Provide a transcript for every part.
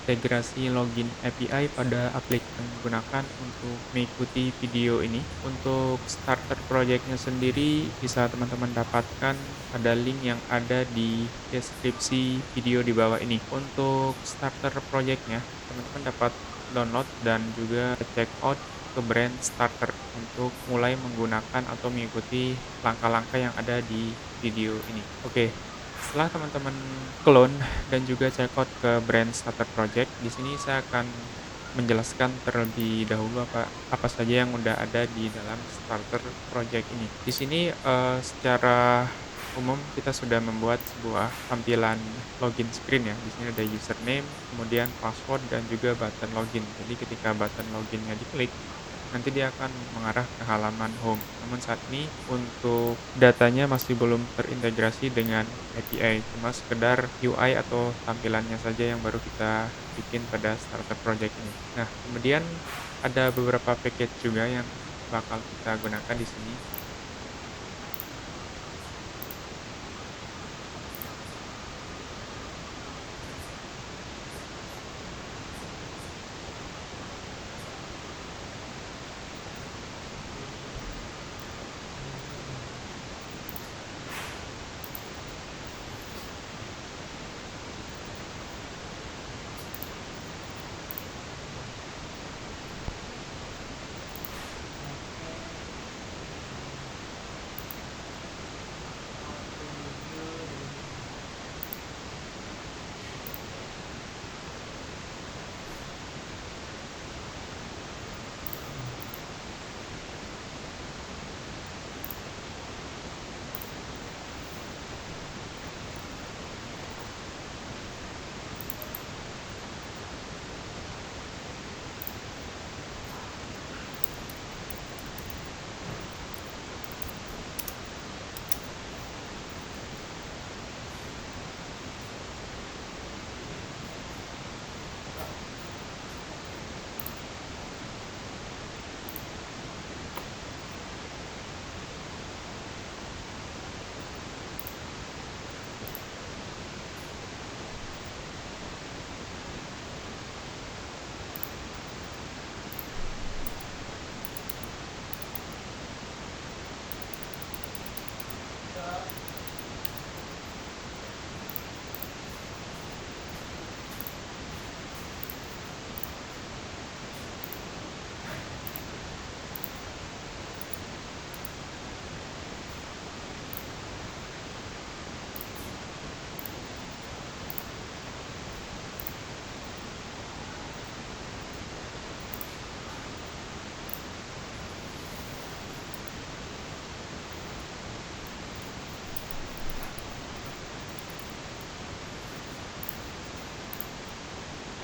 integrasi login API pada aplikasi yang digunakan untuk mengikuti video ini. Untuk starter project-nya sendiri bisa teman-teman dapatkan pada link yang ada di deskripsi video di bawah ini. Untuk starter project-nya, teman-teman dapat download dan juga check out ke brand starter untuk mulai menggunakan atau mengikuti langkah-langkah yang ada di video ini. Oke, setelah teman-teman clone dan juga check out ke brand starter project, di sini saya akan menjelaskan terlebih dahulu apa apa saja yang udah ada di dalam starter project ini. Di sini secara umum kita sudah membuat sebuah tampilan login screen ya. Di sini ada username, kemudian password dan juga button login. Jadi ketika button loginnya diklik, nanti dia akan mengarah ke halaman home. Namun saat ini untuk datanya masih belum terintegrasi dengan API, cuma sekedar UI atau tampilannya saja yang baru kita bikin pada starter project ini. Nah, kemudian ada beberapa package juga yang bakal kita gunakan di sini.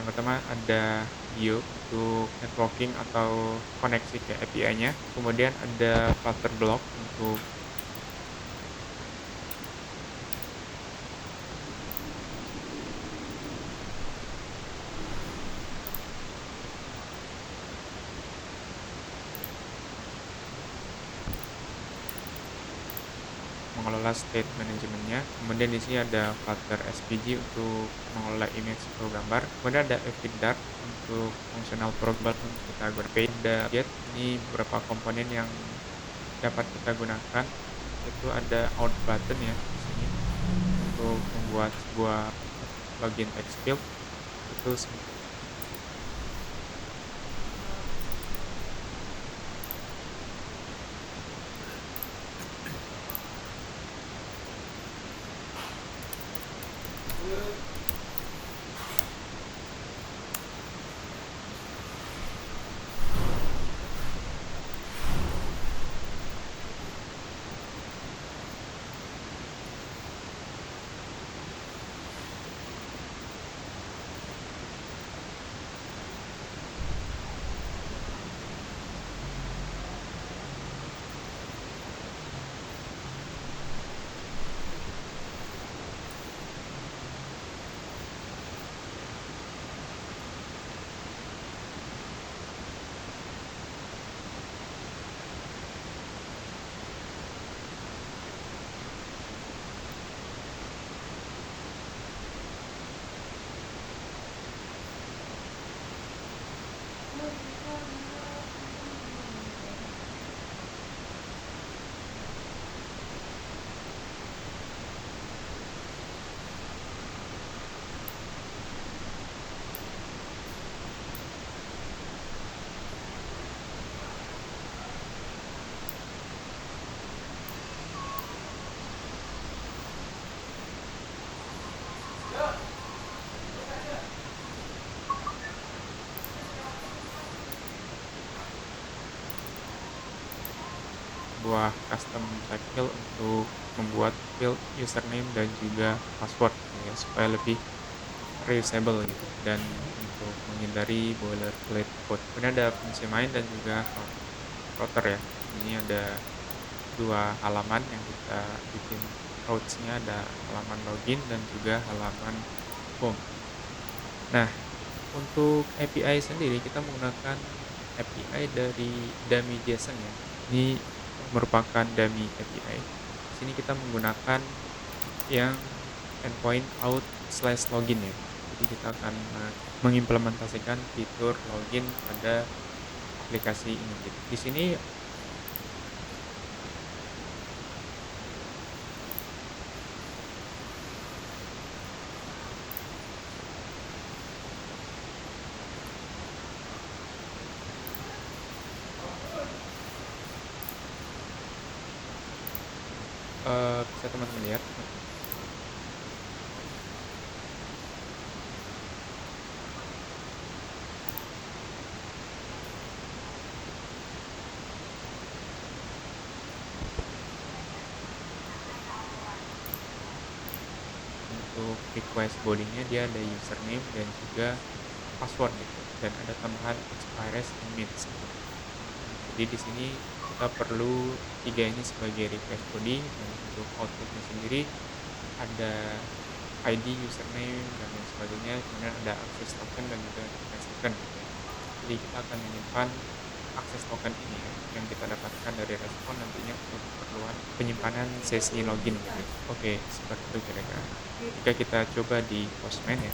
Yang pertama ada view untuk networking atau koneksi ke API-nya, kemudian ada Flutter block untuk mengelola state manajemennya, kemudian di sini ada Flutter SVG untuk mengelola image atau gambar, kemudian ada Epic Dart untuk fungsional program kita gunakan, ada Get, ini beberapa komponen yang dapat kita gunakan, itu ada Out button ya di sini untuk membuat sebuah login text field, itu Sebuah custom type field untuk membuat field username dan juga password ya, supaya lebih reusable gitu dan untuk menghindari boilerplate code. Kemudian ada fungsi main dan juga router ya. Ini ada dua halaman yang kita bikin routes-nya, ada halaman login dan juga halaman home. Nah, untuk API sendiri kita menggunakan API dari dummy JSON ya. Ini merupakan dummy API. Di sini kita menggunakan yang endpoint out/login ya. Jadi kita akan mengimplementasikan fitur login pada aplikasi ini gitu. Di sini bisa teman-teman lihat untuk request body-nya dia ada username dan juga password gitu dan ada tambahan expires and minutes gitu. Jadi di sini kita perlu tiga ini sebagai request body dan untuk outputnya sendiri ada ID, username dan lain sebagainya, kemudian ada access token dan juga request token gitu ya. Jadi kita akan menyimpan akses token ini ya, yang kita dapatkan dari respon nantinya untuk keperluan penyimpanan sesi login gitu. Oke, seperti itu kira-kira. Jika kita coba di Postman ya,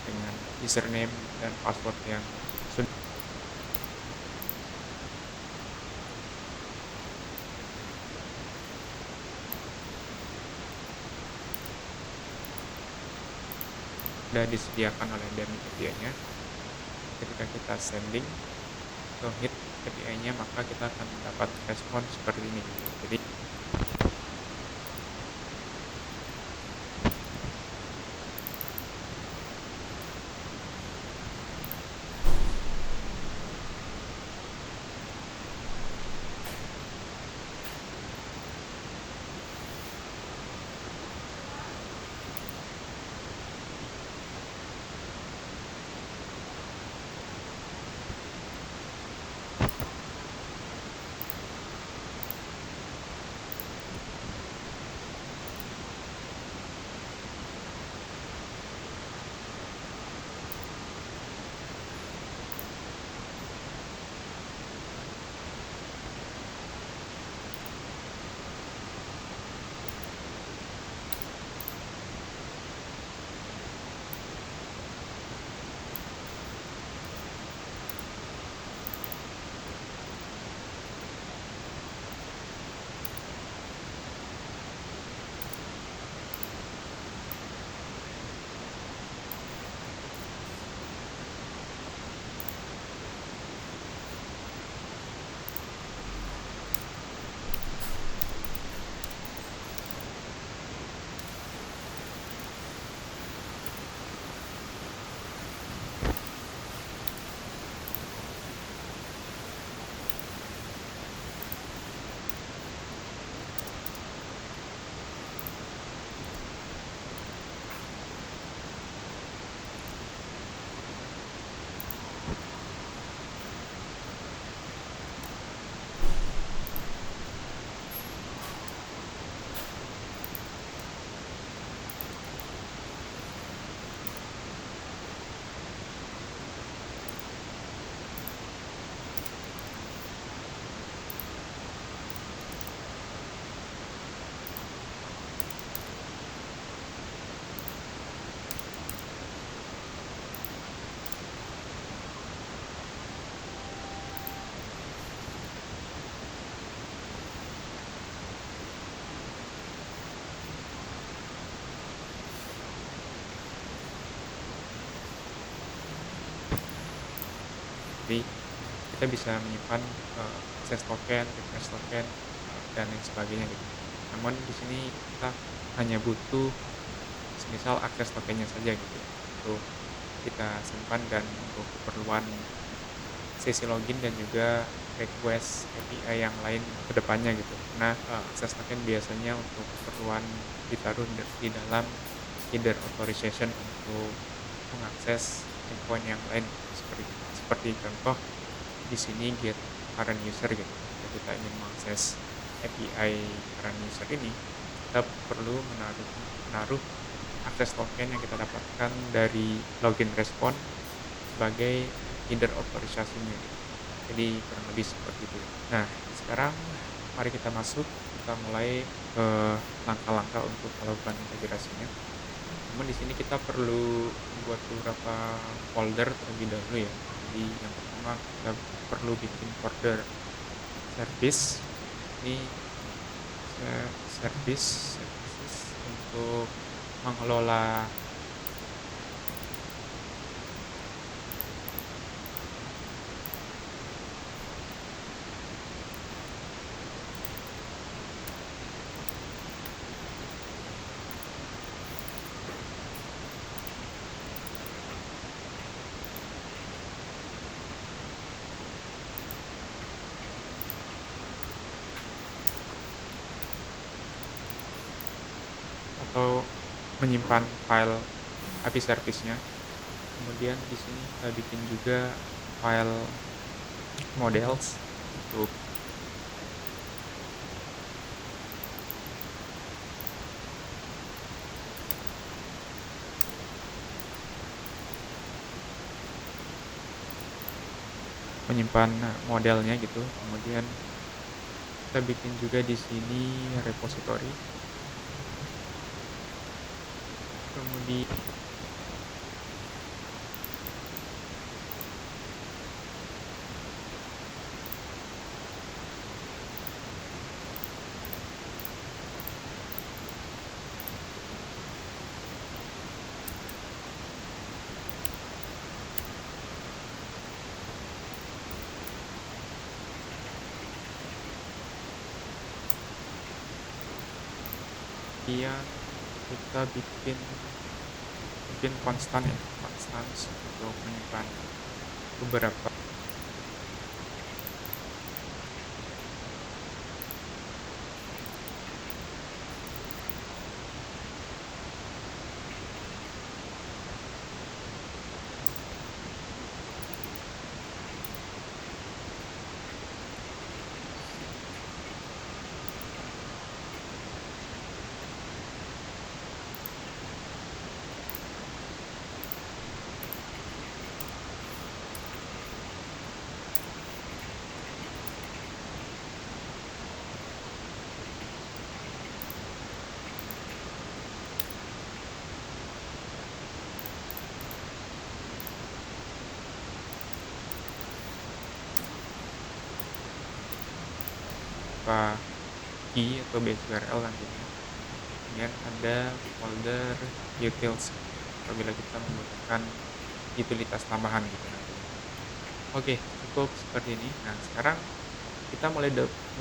dengan username dan password yang sudah disediakan oleh dummy API-nya, ketika kita sending atau hit API-nya maka kita akan mendapat respon seperti ini gitu. Jadi Jadi kita bisa menyimpan, akses token, refresh token, dan lain sebagainya gitu. Namun di sini kita hanya butuh semisal akses tokennya saja gitu ya, untuk kita simpan dan untuk keperluan sesi login dan juga request API yang lain ke depannya gitu. Karena, akses token biasanya untuk keperluan ditaruh di dalam header authorization untuk mengakses endpoint yang lain gitu. Seperti contoh di sini get current user gitu. Ketika kita ingin mengakses API current user ini, kita perlu menaruh akses token yang kita dapatkan dari login respon sebagai header otorisasinya gitu. Jadi kurang lebih seperti itu ya. Nah, sekarang mari kita masuk, kita mulai ke langkah-langkah untuk melakukan integrasinya. Namun di sini kita perlu membuat beberapa folder terlebih dahulu ya. Jadi yang pertama kita perlu bikin folder service. Ini services untuk mengelola atau menyimpan file API service-nya. Kemudian di sini kita bikin juga file models untuk menyimpan modelnya gitu. Kemudian kita bikin juga di sini repository. Kemudian kita bikin mungkin konstan ya, constants untuk menyimpan beberapa. Key atau base URL nantinya. Kemudian ada folder utils gitu ya, apabila kita membutuhkan utilitas tambahan gitu nantinya. Oke, cukup seperti ini. Nah, sekarang kita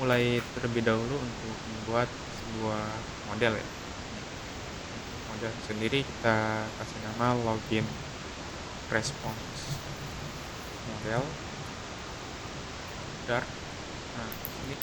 mulai terlebih dahulu untuk membuat sebuah model ya. Nih, untuk model sendiri kita kasih nama login response model dark. Nah, di sini